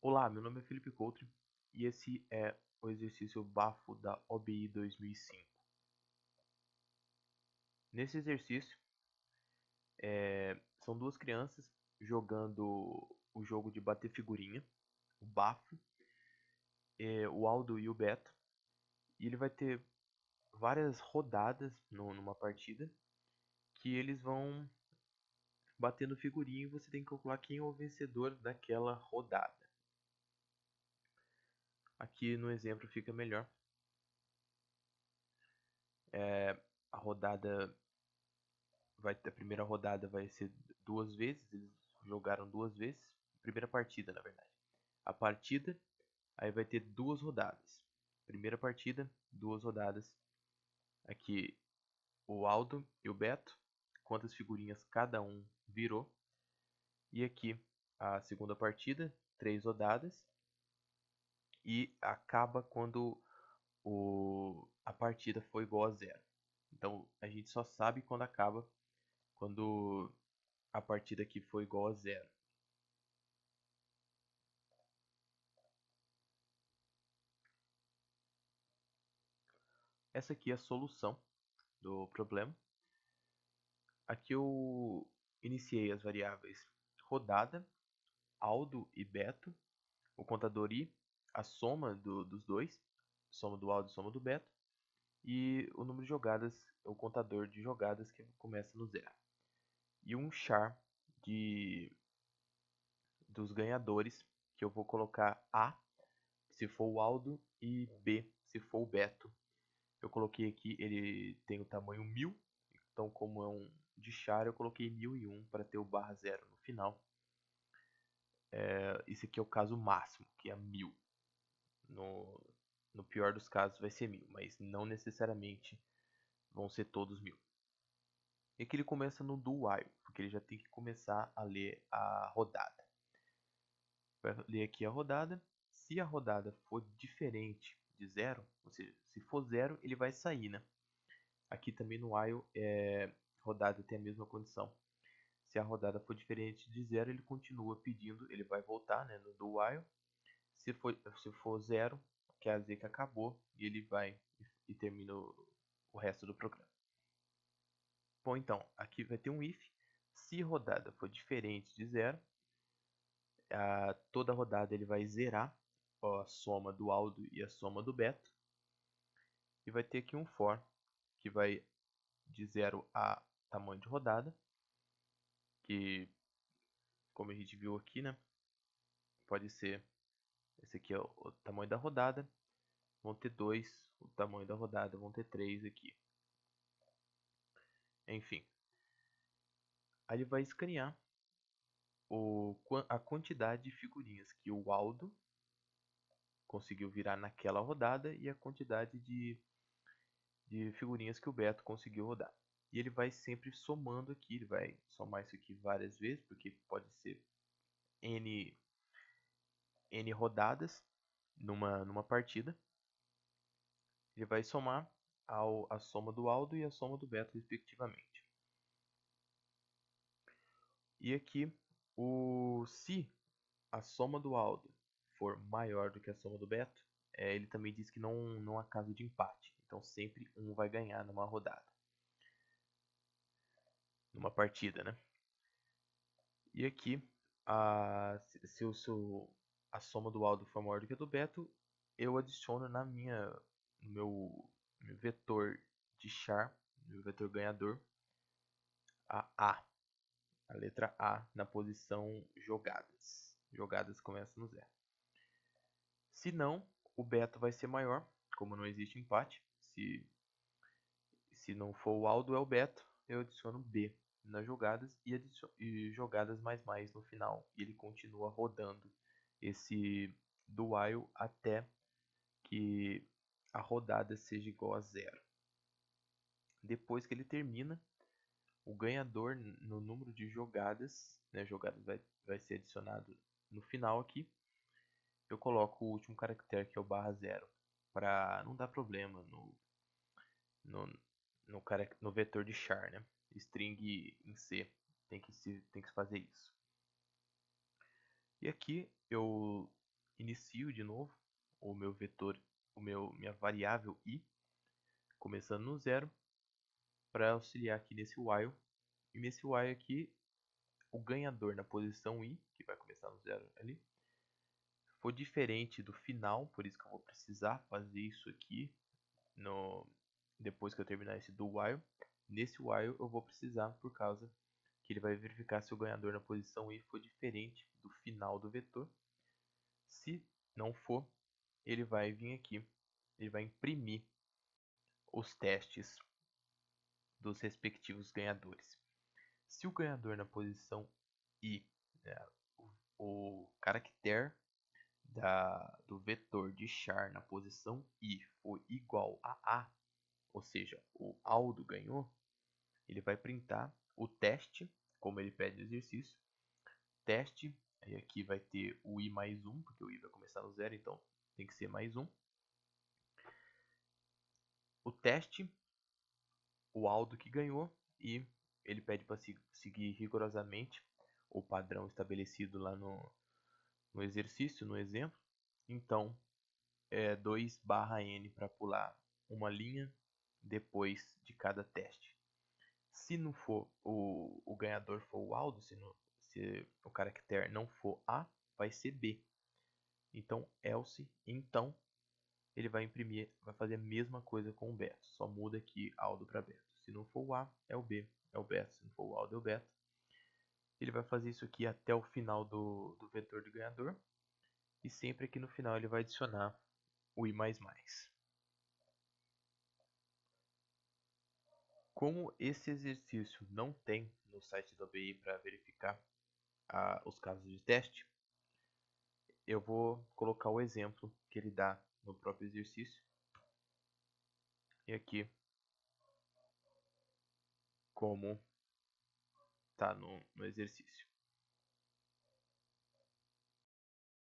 Olá, meu nome é Felipe Couto e esse é o exercício BAFO da OBI 2005. Nesse exercício, são duas crianças jogando o jogo de bater figurinha, o BAFO, o Aldo e o Beto, e ele vai ter várias rodadas numa partida que eles vão batendo figurinha e você tem que calcular quem é o vencedor daquela rodada. Aqui no exemplo fica melhor. A rodada a primeira rodada vai ser duas vezes, eles jogaram duas vezes, primeira partida na verdade. A partida, aí vai ter duas rodadas. Primeira partida, duas rodadas. Aqui o Aldo e o Beto, quantas figurinhas cada um virou. E aqui a segunda partida, três rodadas. E acaba quando a partida for igual a zero. Então a gente só sabe quando acaba, quando a partida aqui for igual a zero. Essa aqui é a solução do problema. Aqui eu iniciei as variáveis rodada, Aldo e Beto, o contador I, a soma dos dois, soma do Aldo e soma do Beto, e o número de jogadas, o contador de jogadas que começa no zero. E um char dos ganhadores, que eu vou colocar A se for o Aldo e B se for o Beto. Eu coloquei aqui, ele tem o tamanho 1000, então como é um de char, eu coloquei 1001 para ter o barra zero no final. Esse aqui é o caso máximo, que é 1000. No pior dos casos vai ser 1000, mas não necessariamente vão ser todos 1000. E aqui ele começa no do while, porque ele já tem que começar a ler a rodada. Vai ler aqui a rodada. Se a rodada for diferente de zero, ou seja, se for zero, ele vai sair, né? Aqui também no while, rodada tem a mesma condição. Se a rodada for diferente de zero, ele continua pedindo, ele vai voltar, né, no do while. Se for zero, quer dizer que acabou e ele vai e termina o resto do programa. Bom, então, aqui vai ter um if. Se rodada for diferente de zero, toda rodada ele vai zerar a soma do Aldo e a soma do Beto. E vai ter aqui um for, que vai de 0 a tamanho de rodada, que, como a gente viu aqui, né, pode ser, esse aqui é o tamanho da rodada, vão ter 2, o tamanho da rodada, vão ter 3 aqui. Enfim, aí ele vai escanear a quantidade de figurinhas que o Aldo conseguiu virar naquela rodada e a quantidade de figurinhas que o Beto conseguiu rodar. E ele vai sempre somando aqui, ele vai somar isso aqui várias vezes, porque pode ser N rodadas numa partida. Ele vai somar a soma do Aldo e a soma do Beto, respectivamente. E aqui, se a soma do Aldo for maior do que a soma do Beto, ele também diz que não há caso de empate. Então sempre um vai ganhar numa rodada. Numa partida, né? E aqui, se a soma do Aldo for maior do que a do Beto, eu adiciono no meu vetor de char, meu vetor ganhador, a letra A na posição jogadas. Jogadas começa no zero. Se não, o Beto vai ser maior, como não existe empate. Se não for o Aldo, é o Beto, eu adiciono B nas jogadas e jogadas mais no final. E ele continua rodando esse do while até que a rodada seja igual a zero. Depois que ele termina, o ganhador no número de jogadas, né, jogadas vai ser adicionado no final aqui. Eu coloco o último caractere, que é o barra zero, para não dar problema no, no vetor de char, né? String em C tem que fazer isso. E aqui eu inicio de novo o meu vetor, minha variável i, começando no zero, para auxiliar aqui nesse while. E nesse while aqui, o ganhador na posição i, que vai começar no zero ali, for diferente do final, por isso que eu vou precisar fazer isso aqui depois que eu terminar esse do while. Nesse while eu vou precisar, por causa que ele vai verificar se o ganhador na posição i for diferente do final do vetor. Se não for, ele vai vir aqui, ele vai imprimir os testes dos respectivos ganhadores. Se o ganhador na posição i, né, o caractere do vetor de char na posição i for igual a A, ou seja, o Aldo ganhou, ele vai printar o teste, como ele pede no exercício, teste, aí aqui vai ter o i mais 1, porque o i vai começar no zero, então tem que ser mais 1. O teste, o Aldo que ganhou, e ele pede para seguir rigorosamente o padrão estabelecido lá no exercício, no exemplo. Então, 2/n para pular uma linha depois de cada teste. Se não for o ganhador for o Aldo, se o caractere não for A, vai ser B. Então, else, então, ele vai imprimir, vai fazer a mesma coisa com o Beto, só muda aqui Aldo para Beto. Se não for o A, é o B, é o Beto. Se não for o Aldo, é o Beto. Ele vai fazer isso aqui até o final do vetor do ganhador. E sempre aqui no final ele vai adicionar o i++. Como esse exercício não tem no site do ABI para verificar os casos de teste, eu vou colocar o exemplo que ele dá no próprio exercício. E aqui, como está no exercício.